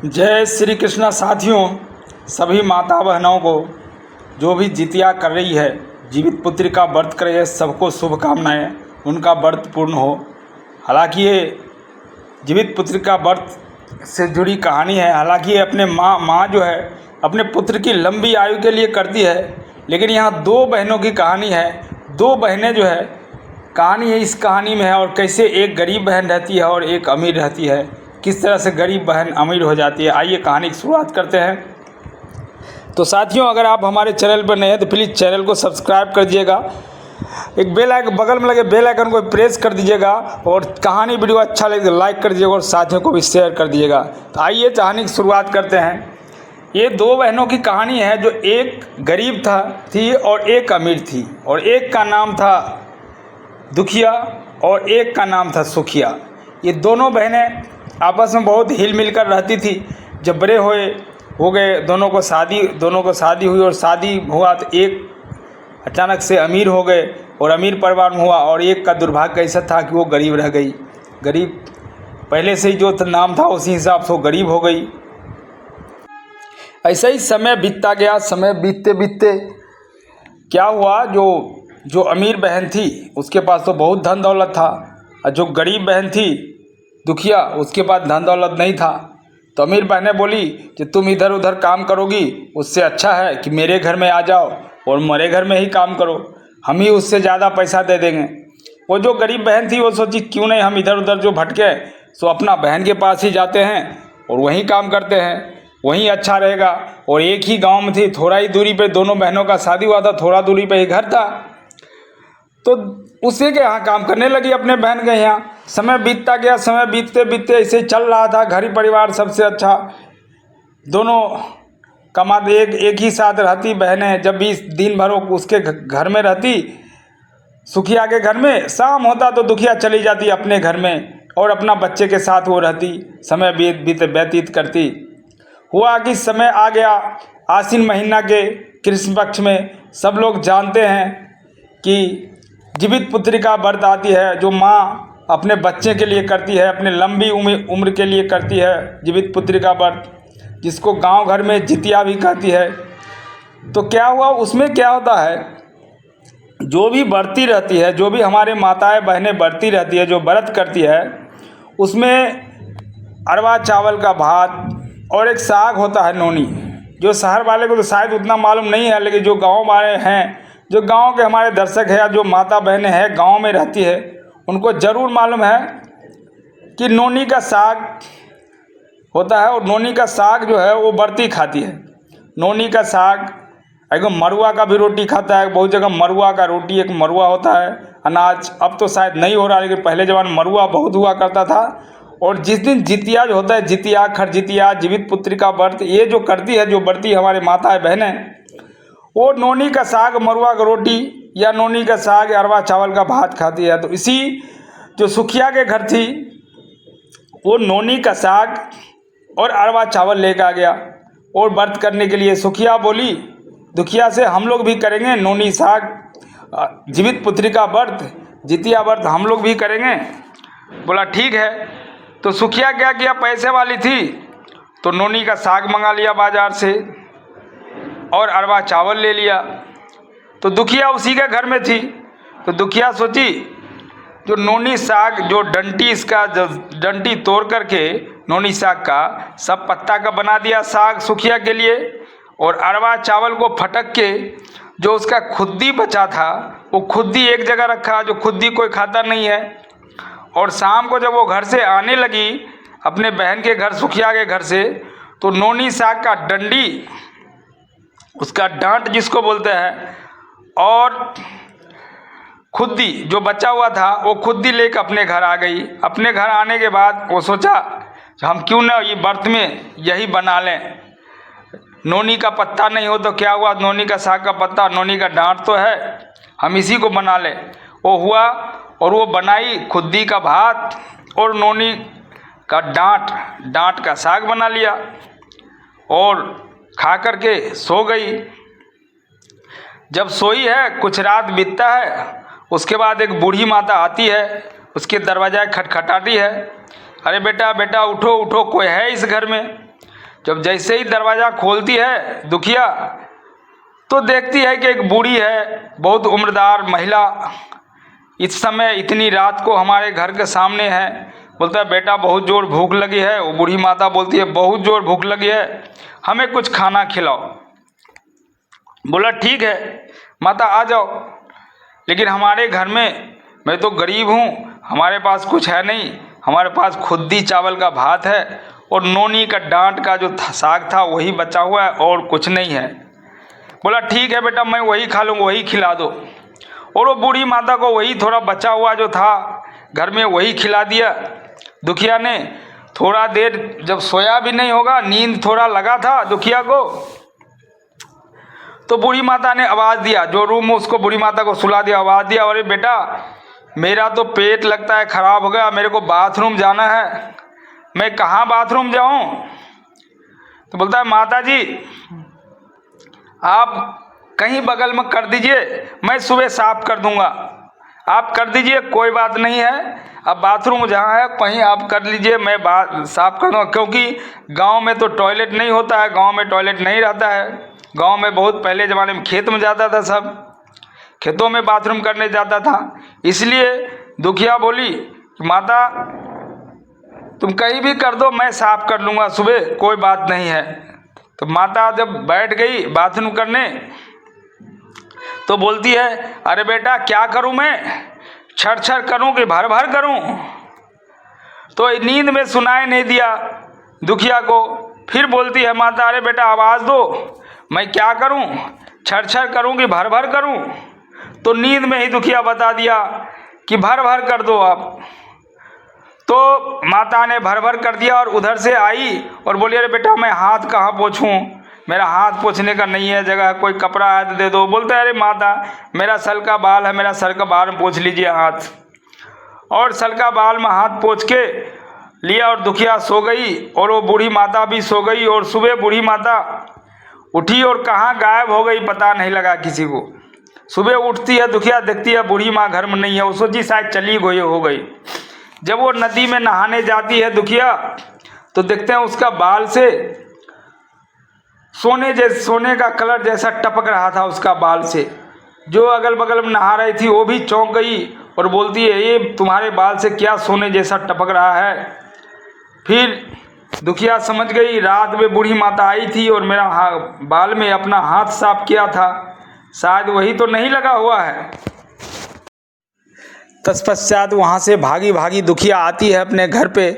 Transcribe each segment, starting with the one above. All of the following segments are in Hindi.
जय श्री कृष्णा साथियों, सभी माता बहनों को जो भी जितिया कर रही है, जीवित पुत्री का व्रत कर रही है, सबको शुभकामनाएं, उनका व्रत पूर्ण हो। हालांकि ये जीवित पुत्री का व्रत से जुड़ी कहानी है। हालांकि ये अपने माँ जो है अपने पुत्र की लंबी आयु के लिए करती है, लेकिन यहाँ दो बहनों की कहानी है। दो बहनें जो है कहानी है इस कहानी में है, और कैसे एक गरीब बहन रहती है और एक अमीर रहती है, किस तरह से गरीब बहन अमीर हो जाती है। आइए कहानी की शुरुआत करते हैं। तो साथियों, अगर आप हमारे चैनल पर नए हैं तो प्लीज़ चैनल को सब्सक्राइब कर दीजिएगा, एक बेल आइकन बगल में लगे बेल आइकन को प्रेस कर दीजिएगा, और कहानी वीडियो अच्छा लगे तो लाइक कर दीजिएगा और साथियों को भी शेयर कर दीजिएगा। तो आइए कहानी की शुरुआत करते हैं। ये दो बहनों की कहानी है, जो एक गरीब थी और एक अमीर थी, और एक का नाम था दुखिया और एक का नाम था सुखिया। ये दोनों बहनें आपस में बहुत हिल मिल कर रहती थी। जब बड़े हो गए दोनों को शादी हुई, और शादी हुआ तो एक अचानक से अमीर हो गए और अमीर परिवार में हुआ, और एक का दुर्भाग्य ऐसा था कि वो गरीब रह गई। गरीब पहले से ही जो नाम था उसी हिसाब से वो गरीब हो गई। ऐसा ही समय बीतता गया। समय बीतते बीतते क्या हुआ, जो अमीर बहन थी उसके पास तो बहुत धन दौलत था, और जो गरीब बहन थी दुखिया उसके पास धन दौलत नहीं था। तो अमीर बहनें बोली कि तुम इधर उधर काम करोगी, उससे अच्छा है कि मेरे घर में आ जाओ और मेरे घर में ही काम करो, हम ही उससे ज़्यादा पैसा दे देंगे। वो जो गरीब बहन थी वो सोची क्यों नहीं हम इधर उधर जो भटके सो अपना बहन के पास ही जाते हैं और वहीं काम करते हैं, वहीं अच्छा रहेगा। और एक ही गांव में थी, थोड़ा ही दूरी पे दोनों बहनों का शादी हुआ था, थोड़ा दूरी पे ही घर था। तो उसी के यहाँ काम करने लगी, अपने बहन के यहाँ। समय बीतता गया। समय बीतते बीतते ऐसे चल रहा था। घर ही परिवार सबसे अच्छा, दोनों कमाते, एक ही साथ रहती बहनें। जब भी दिन भर उसके घर में रहती, सुखिया के घर में, शाम होता तो दुखिया चली जाती अपने घर में और अपना बच्चे के साथ वो रहती, समय व्यतीत करती। हुआ कि समय आ गया आश्विन महीना के कृष्ण पक्ष में। सब लोग जानते हैं कि जीवित पुत्री का व्रत आती है, जो माँ अपने बच्चे के लिए करती है, अपने लंबी उम्र के लिए करती है जीवित पुत्री का व्रत, जिसको गांव घर में जितिया भी कहती है। तो क्या हुआ, उसमें क्या होता है, जो भी व्रती रहती है, जो भी हमारे माताएं बहनें व्रती रहती है, जो व्रत करती है, उसमें अरवा चावल का भात और एक साग होता है नोनी। जो शहर वाले को तो शायद उतना मालूम नहीं है, लेकिन जो गाँव वाले हैं, जो गांव के हमारे दर्शक हैं, जो माता बहनें हैं गांव में रहती है, उनको ज़रूर मालूम है कि नोनी का साग होता है। और नोनी का साग जो है वो व्रती खाती है। नोनी का साग एकदम मरुआ का भी रोटी खाता है, बहुत जगह मरुआ का रोटी, एक मरुआ होता है अनाज, अब तो शायद नहीं हो रहा, लेकिन पहले ज़माने में मरुआ बहुत हुआ करता था। और जिस दिन जितिया जो होता है, जितिया खरजितिया जीवित पुत्री का व्रत, ये जो करती है, जो व्रती हमारे माताएं बहनें, वो नोनी का साग मरुआ का रोटी या नोनी का साग अरवा चावल का भात खाती है। तो इसी जो सुखिया के घर थी, वो नोनी का साग और अरवा चावल लेकर आ गया और व्रत करने के लिए। सुखिया बोली दुखिया से, हम लोग भी करेंगे नोनी साग जीवित पुत्री का व्रत, जितिया व्रत हम लोग भी करेंगे। बोला ठीक है। तो सुखिया क्या किया, पैसे वाली थी तो नोनी का साग मंगा लिया बाजार से और अरवा चावल ले लिया। तो दुखिया उसी के घर में थी। तो दुखिया सोची जो नोनी साग, जो डंटी, इसका जो डंटी तोड़ करके नोनी साग का सब पत्ता का बना दिया साग सुखिया के लिए, और अरवा चावल को फटक के जो उसका खुद्दी बचा था वो खुद्दी एक जगह रखा, जो खुद्दी कोई खाता नहीं है। और शाम को जब वो घर से आने लगी अपने बहन के घर, सुखिया के घर से, तो नोनी साग का डंडी, उसका डांट जिसको बोलते हैं, और खुद्दी जो बचा हुआ था वो खुद्दी लेकर अपने घर आ गई। अपने घर आने के बाद वो सोचा हम क्यों ना ये व्रत में यही बना लें। नोनी का पत्ता नहीं हो तो क्या हुआ, नोनी का साग का पत्ता, नोनी का डांट तो है, हम इसी को बना लें। वो हुआ और वो बनाई खुद्दी का भात और नोनी का डांट का साग बना लिया और खा करके सो गई। जब सोई है, कुछ रात बीतता है, उसके बाद एक बूढ़ी माता आती है, उसके दरवाजा खटखटाती है, अरे बेटा बेटा उठो उठो, कोई है इस घर में। जब जैसे ही दरवाज़ा खोलती है दुखिया तो देखती है कि एक बूढ़ी है, बहुत उम्रदार महिला, इस समय इतनी रात को हमारे घर के सामने है। बोलता है बेटा बहुत ज़ोर भूख लगी है। वो बूढ़ी माता बोलती है बहुत ज़ोर भूख लगी है, हमें कुछ खाना खिलाओ। बोला ठीक है माता आ जाओ, लेकिन हमारे घर में, मैं तो गरीब हूँ, हमारे पास कुछ है नहीं, हमारे पास खुद्दी चावल का भात है और नोनी का डांट का जो साग था वही बचा हुआ है और कुछ नहीं है। बोला ठीक है बेटा मैं वही खा लूँगा, वही खिला दो। और वो बूढ़ी माता को वही थोड़ा बचा हुआ जो था घर में वही खिला दिया। दुखिया ने थोड़ा देर, जब सोया भी नहीं होगा, नींद थोड़ा लगा था दुखिया को, तो बूढ़ी माता ने आवाज़ दिया, जो रूम में उसको बूढ़ी माता को सुला दिया, आवाज़ दिया अरे बेटा मेरा तो पेट लगता है ख़राब हो गया, मेरे को बाथरूम जाना है, मैं कहाँ बाथरूम जाऊँ। तो बोलता है माता जी आप कहीं बगल में कर दीजिए, मैं सुबह साफ कर दूंगा, आप कर दीजिए कोई बात नहीं है, अब बाथरूम जहाँ है कहीं आप कर लीजिए, मैं साफ कर दूँगा। क्योंकि गांव में तो टॉयलेट नहीं होता है, गांव में टॉयलेट नहीं रहता है। गांव में बहुत पहले ज़माने में खेत में जाता था, सब खेतों में बाथरूम करने जाता था। इसलिए दुखिया बोली कि माता तुम कहीं भी कर दो, मैं साफ कर लूँगा सुबह, कोई बात नहीं है। तो माता जब बैठ गई बाथरूम करने तो बोलती है अरे बेटा क्या करूं मैं, छर छर करूं कि भर भर करूं। तो नींद में सुनाई नहीं दिया दुखिया को। फिर बोलती है माता अरे बेटा आवाज़ दो, मैं क्या करूं, छर छर करूं कि भर भर करूं। तो नींद में ही दुखिया बता दिया कि भर भर कर दो आप। तो माता ने भर भर कर दिया और उधर से आई और बोली अरे बेटा मैं हाथ कहाँ पोंछूं, मेरा हाथ पोंछने का नहीं है जगह, कोई कपड़ा है तो दे दो। बोलते है अरे माता मेरा सर का बाल है, मेरा सर का बाल में पोंछ लीजिए हाथ। और सर का बाल में हाथ पोंछ के लिया और दुखिया सो गई और वो बूढ़ी माता भी सो गई। और सुबह बूढ़ी माता उठी और कहाँ गायब हो गई पता नहीं लगा किसी को। सुबह उठती है दुखिया, देखती है बूढ़ी माँ घर में नहीं है, वो सोची शायद चली गई हो गई। जब वो नदी में नहाने जाती है दुखिया तो देखते हैं उसका बाल से सोने का कलर जैसा टपक रहा था उसका बाल से। जो अगल बगल में नहा रही थी वो भी चौंक गई और बोलती है ये तुम्हारे बाल से क्या सोने जैसा टपक रहा है। फिर दुखिया समझ गई रात में बूढ़ी माता आई थी और मेरा बाल में अपना हाथ साफ किया था, शायद वही तो नहीं लगा हुआ है। तत्पश्चात वहाँ से भागी भागी दुखिया आती है अपने घर पे।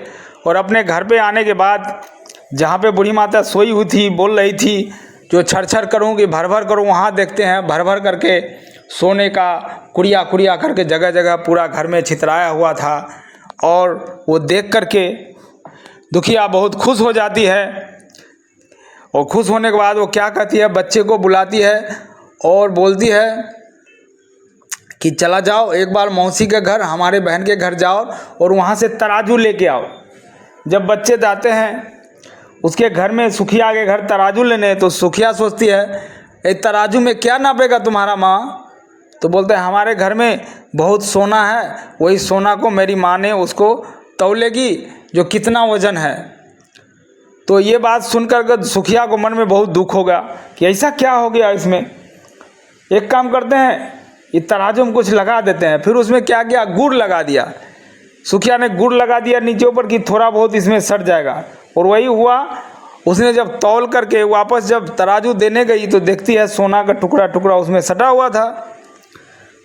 और अपने घर पे आने के बाद जहाँ पे बूढ़ी माता सोई हुई थी, बोल रही थी जो छर छर करूँ कि भर भर करूँ, वहाँ देखते हैं भर भर करके सोने का कुड़िया कुड़िया करके जगह जगह पूरा घर में छितराया हुआ था। और वो देख करके दुखिया बहुत खुश हो जाती है। और खुश होने के बाद वो क्या कहती है, बच्चे को बुलाती है और बोलती है कि चला जाओ एक बार मौसी के घर, हमारे बहन के घर जाओ और वहाँ से तराजू लेके आओ। जब बच्चे जाते हैं उसके घर में, सुखिया के घर तराजू लेने, तो सुखिया सोचती है ए तराजू में क्या नापेगा तुम्हारा माँ। तो बोलते हैं हमारे घर में बहुत सोना है, वही सोना को मेरी माँ ने उसको तौलेगी जो कितना वजन है। तो ये बात सुनकर सुखिया को मन में बहुत दुख होगा कि ऐसा क्या हो गया इसमें। एक काम करते हैं ये तराजू में कुछ लगा देते हैं। फिर उसमें क्या किया, गुड़ लगा दिया। सुखिया ने गुड़ लगा दिया नीचे ऊपर कि थोड़ा बहुत इसमें सट जाएगा। और वही हुआ। उसने जब तौल करके वापस जब तराजू देने गई तो देखती है सोना का टुकड़ा टुकड़ा उसमें सटा हुआ था।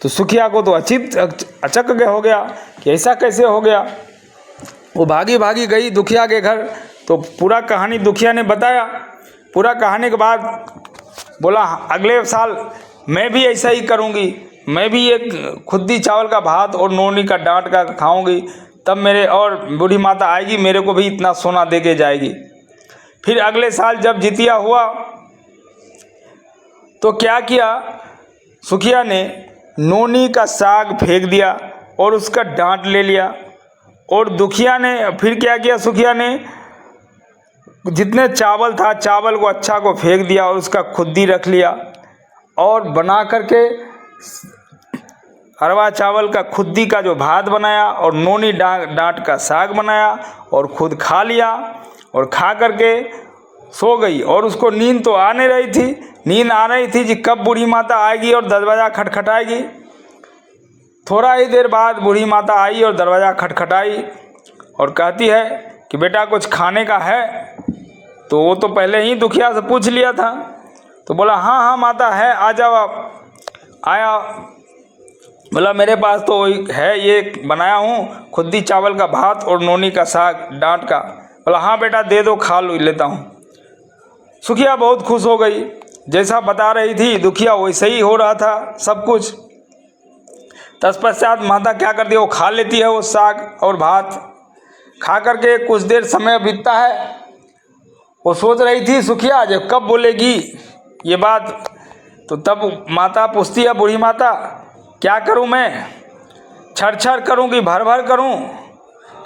तो सुखिया को तो अचक हो गया कि ऐसा कैसे हो गया। वो भागी भागी गई दुखिया के घर। तो पूरा कहानी दुखिया ने बताया। पूरा कहानी के बाद बोला अगले साल मैं भी ऐसा ही करूँगी, मैं भी एक खुद्दी चावल का भात और नोनी का डांट का खाऊंगी, तब मेरे और बूढ़ी माता आएगी मेरे को भी इतना सोना दे के जाएगी। फिर अगले साल जब जितिया हुआ तो क्या किया, सुखिया ने नोनी का साग फेंक दिया और उसका डांट ले लिया। और दुखिया ने फिर क्या किया, सुखिया ने जितने चावल था चावल को अच्छा को फेंक दिया और उसका खुद्दी रख लिया और बना करके अरवा चावल का खुद्दी का जो भात बनाया और नोनी डांट का साग बनाया और खुद खा लिया। और खा करके सो गई और उसको नींद तो आ नहीं रही थी। नींद आ रही थी कि कब बूढ़ी माता आएगी और दरवाज़ा खटखटाएगी। थोड़ा ही देर बाद बूढ़ी माता आई और दरवाज़ा खटखटाई और कहती है कि बेटा कुछ खाने का है। तो वो तो पहले ही दुखिया से पूछ लिया था, तो बोला हाँ हाँ माता है, आ जाओ आप। आया, बोला मेरे पास तो है, ये बनाया हूँ खुद्दी चावल का भात और नोनी का साग डांट का। बोला हाँ बेटा दे दो, खा लेता हूँ। सुखिया बहुत खुश हो गई। जैसा बता रही थी दुखिया वैसे ही हो रहा था सब कुछ। तत्पश्चात माता क्या करती है, वो खा लेती है वो साग और भात। खा करके कुछ देर समय बीतता है। वो सोच रही थी सुखिया जब कब बोलेगी ये बात। तो तब माता पूछती है, बूढ़ी माता क्या करूं मैं, छर करूं कि भर भर करूं।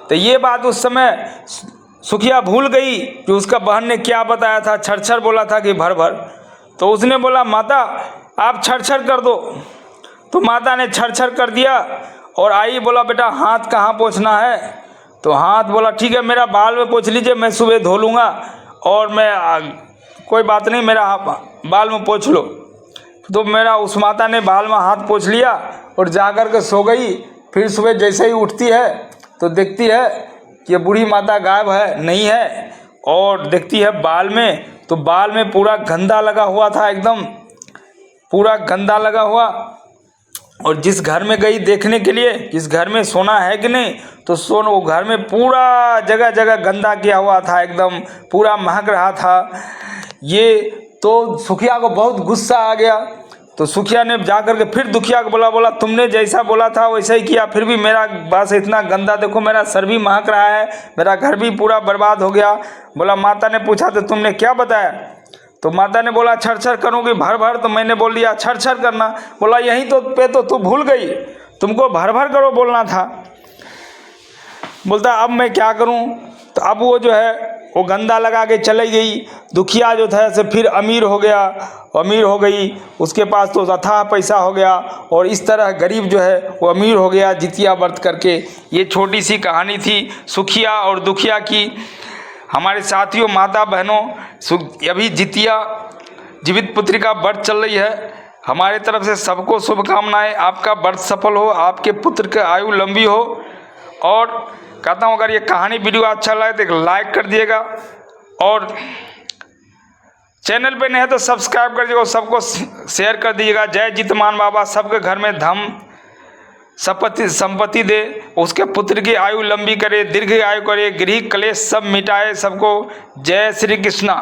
तो ये बात उस समय सुखिया भूल गई कि उसका बहन ने क्या बताया था, छर बोला था कि भर भर। तो उसने बोला माता आप छर कर दो। तो माता ने छर कर दिया और आई, बोला बेटा हाथ कहाँ पोंछना है। तो हाथ बोला ठीक है मेरा बाल में पोंछ लीजिए, मैं सुबह धो लूँगा और मैं कोई बात नहीं, मेरा बाल में पोंछ लो। तो मेरा उस माता ने बाल में हाथ पोंछ लिया और जा कर के सो गई। फिर सुबह जैसे ही उठती है तो देखती है कि बूढ़ी माता गायब है, नहीं है। और देखती है बाल में, तो बाल में पूरा गंदा लगा हुआ था, एकदम पूरा गंदा लगा हुआ। और जिस घर में गई देखने के लिए जिस घर में सोना है कि नहीं, तो वो घर में पूरा जगह जगह गंदा किया हुआ था, एकदम पूरा महक रहा था। ये तो सुखिया को बहुत गुस्सा आ गया। तो सुखिया ने जाकर के फिर दुखिया को बोला तुमने जैसा बोला था वैसा ही किया, फिर भी मेरा बस इतना गंदा, देखो मेरा सर भी महक रहा है, मेरा घर भी पूरा बर्बाद हो गया। बोला माता ने पूछा तो तुमने क्या बताया। तो माता ने बोला छर करूँगी भर भर। तो मैंने बोल दिया छर करना। बोला यहीं तो पे तो तू भूल गई, तुमको भर भर करो बोलना था। बोलता अब मैं क्या करूं। तो अब वो जो है वो गंदा लगा के चली गई। दुखिया जो था ऐसे फिर अमीर हो गया, अमीर हो गई, उसके पास तो अथाह पैसा हो गया। और इस तरह गरीब जो है वो अमीर हो गया जितिया व्रत करके। ये छोटी सी कहानी थी सुखिया और दुखिया की। हमारे साथियों माता बहनों, अभी जितिया जीवित पुत्री का व्रत चल रही है। हमारे तरफ से सबको शुभकामनाएं, आपका व्रत सफल हो, आपके पुत्र की आयु लंबी हो। और कहता हूँ अगर ये कहानी वीडियो अच्छा लगे तो एक लाइक कर दिएगा और चैनल पे नहीं है तो सब्सक्राइब कर दीजिएगा, सबको शेयर कर दीजिएगा। जय जितमान बाबा सबके घर में धन संपत्ति दे, उसके पुत्र की आयु लंबी करे, दीर्घ आयु करे, गृह क्लेश सब मिटाए सबको। जय श्री कृष्णा।